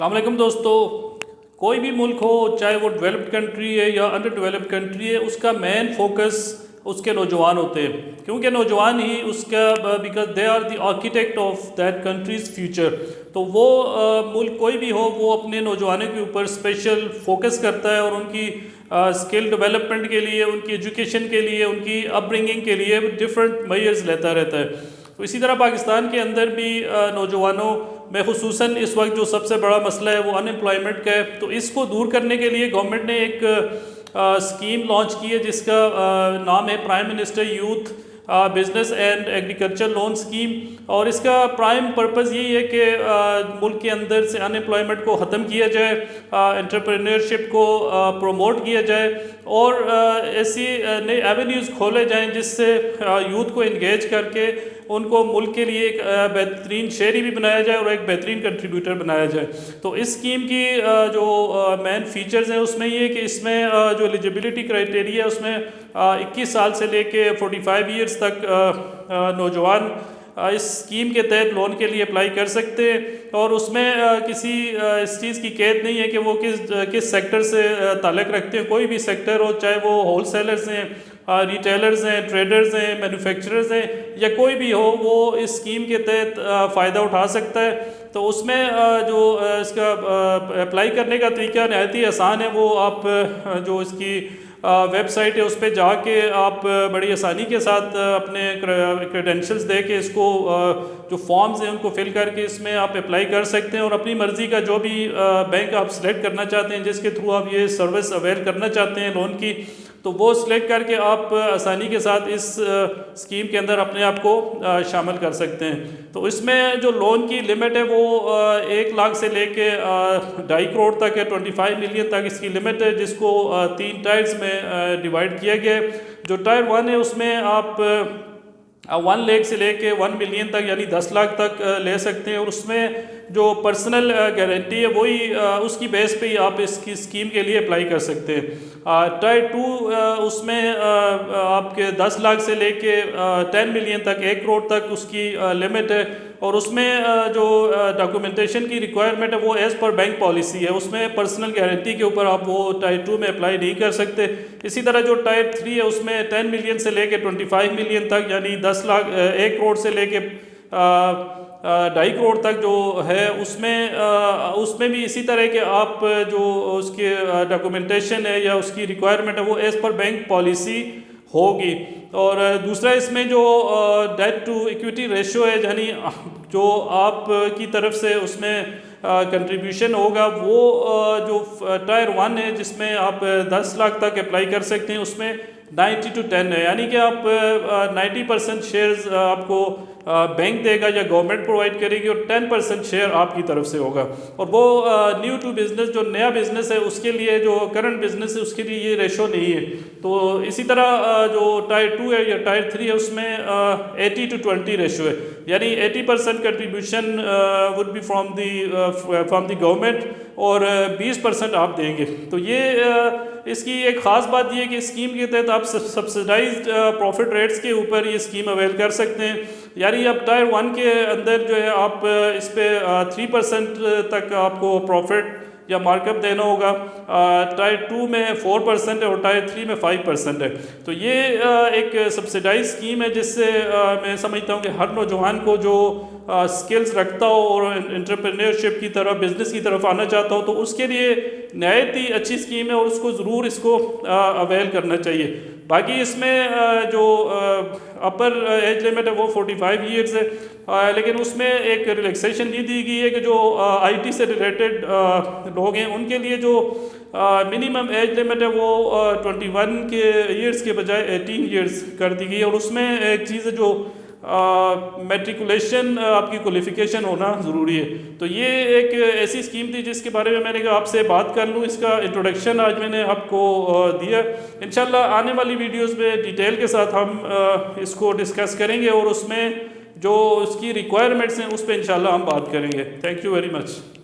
अस्सलाम वालेकुम दोस्तों। कोई भी मुल्क हो, चाहे वो डेवलप्ड कंट्री है या अंडर डेवलप्ड कंट्री है, उसका मेन फोकस उसके नौजवान होते हैं, क्योंकि नौजवान ही उसका because they are the architect of that country's future. तो वो मुल्क कोई भी हो, वो अपने नौजवानों के ऊपर स्पेशल फोकस करता है और उनकी स्किल डेवलपमेंट के लिए, उनकी एजुकेशन के लिए, उनकी अपब्रिंगिंग के लिए डिफरेंट मेजर्स लेता रहता है। तो इसी तरह पाकिस्तान के अंदर भी नौजवानों में खुसूसन इस वक्त जो सबसे बड़ा मसला है वो अनएम्प्लॉयमेंट का है। तो इसको दूर करने के लिए गवर्नमेंट ने एक स्कीम लॉन्च की है जिसका नाम है prime minister youth business and agriculture loan scheme. और इसका प्राइम पर्पज़ यही है कि मुल्क के अंदर से अनएम्प्लॉयमेंट को ख़त्म किया जाए, एंटरप्रेन्योरशिप को प्रमोट किया जाए और ऐसी नई एवेन्यूज़ खोले जाएं जिससे यूथ को इंगेज करके उनको मुल्क के लिए एक बेहतरीन शहरी भी बनाया जाए और एक बेहतरीन कंट्रीब्यूटर बनाया जाए। तो इस स्कीम की जो मेन फीचर्स हैं उसमें ये कि इसमें जो एलिजिबिलिटी क्राइटेरिया है उसमें 21 साल से लेके 45 ईयर्स तक नौजवान इस स्कीम के तहत लोन के लिए अप्लाई कर सकते हैं। और उसमें किसी इस चीज़ की कैद नहीं है कि वो किस सेक्टर से ताल्लुक़ रखते हैं। कोई भी सेक्टर हो, चाहे वो होलसेलर्स हैं, रिटेलर्स हैं, ट्रेडर्स हैं, मैन्युफैक्चरर्स हैं या कोई भी हो, वो इस स्कीम के तहत फ़ायदा उठा सकता है। तो उसमें जो इसका अप्लाई करने का तरीका नहायत ही आसान है। वो आप जो इसकी वेबसाइट है उस पर जाके आप बड़ी आसानी के साथ अपने क्रेडेंशियल्स दे के इसको जो फॉर्म्स हैं उनको फिल करके इसमें आप अप्लाई कर सकते हैं और अपनी मर्ज़ी का जो भी बैंक आप सेलेक्ट करना चाहते हैं, जिसके थ्रू आप ये सर्विस अवेल करना चाहते हैं लोन की, तो वो सिलेक्ट करके आप आसानी के साथ इस स्कीम के अंदर अपने आप को शामिल कर सकते हैं। तो इसमें जो लोन की लिमिट है वो 1 लाख से लेके 2.5 करोड़ तक है, 25 मिलियन तक इसकी लिमिट है, जिसको 3 टायर्स में डिवाइड किया गया है। जो टायर 1 है उसमें आप 1 लाख से लेके 1 मिलियन तक यानी 10 लाख तक ले सकते हैं और उसमें जो पर्सनल गारंटी है वही उसकी बेस पे ही आप इसकी स्कीम के लिए अप्लाई कर सकते हैं। टायर 2 उसमें आपके 10 लाख से लेके 10 मिलियन तक 1 करोड़ तक उसकी लिमिट है और उसमें जो डॉक्यूमेंटेशन की रिक्वायरमेंट है वो एज़ पर बैंक पॉलिसी है। उसमें पर्सनल गारंटी के ऊपर आप वो टायर 2 में अप्लाई नहीं कर सकते। इसी तरह जो टायर 3 है उसमें 10 मिलियन से लेके 25 मिलियन तक यानी 10 लाख 1 करोड़ से लेके 2.5 करोड़ तक जो है उसमें भी इसी तरह के आप जो उसके डॉक्यूमेंटेशन है या उसकी रिक्वायरमेंट है वो एज़ पर बैंक पॉलिसी होगी। और दूसरा इसमें जो डेट टू इक्विटी रेशियो है, यानी जो आप की तरफ से उसमें कंट्रीब्यूशन होगा वो जो टायर 1 है जिसमें आप 10 लाख तक अप्लाई कर सकते हैं, उसमें 90-10 है, यानी कि आप 90% शेयर्स आपको बैंक देगा या गवर्नमेंट प्रोवाइड करेगी और 10% शेयर आपकी तरफ से होगा। और वो न्यू टू बिज़नेस जो नया बिज़नेस है उसके लिए, जो करंट बिज़नेस है उसके लिए ये रेशो नहीं है। तो इसी तरह जो टायर 2 है या टायर 3 है उसमें 80-20 रेशो है, यानी 80% contribution would be from the government और 20% आप देंगे। तो ये इसकी एक ख़ास बात ये है कि स्कीम के तहत आप सब्सिडाइज्ड प्रॉफिट रेट्स के ऊपर ये स्कीम अवेल कर सकते हैं। यानी अब टायर 1 के अंदर जो है आप इस पर 3% तक आपको प्रॉफिट या मार्कअप देना होगा, टायर 2 में 4% है और टायर 3 में 5% है। तो ये एक सब्सिडाइज स्कीम है जिससे मैं समझता हूँ कि हर नौजवान को जो स्किल्स रखता हो और एंटरप्रेन्योरशिप की तरफ, बिज़नेस की तरफ आना चाहता हो, तो उसके लिए नहायत ही अच्छी स्कीम है और उसको ज़रूर इसको अवेल करना चाहिए। बाकी इसमें जो अपर एज लिमिट है वो 45 ईयर्स है, लेकिन उसमें एक रिलैक्सेशन ये दी गई है कि जो आईटी से रिलेटेड लोग हैं उनके लिए जो मिनिमम एज लिमिट है वो 21 के ईयर्स के बजाय 18 ईयर्स कर दी गई है। और उसमें एक चीज़ है जो मैट्रिकुलेशन आपकी क्वालिफ़िकेशन होना ज़रूरी है। तो ये एक ऐसी स्कीम थी जिसके बारे में मैंने कहा आपसे बात कर लूँ, इसका इंट्रोडक्शन आज मैंने आपको दिया। इंशाल्लाह आने वाली वीडियोस में डिटेल के साथ हम इसको डिस्कस करेंगे और उसमें जो उसकी रिक्वायरमेंट्स हैं उस पर इंशाल्लाह हम बात करेंगे। Thank you very much.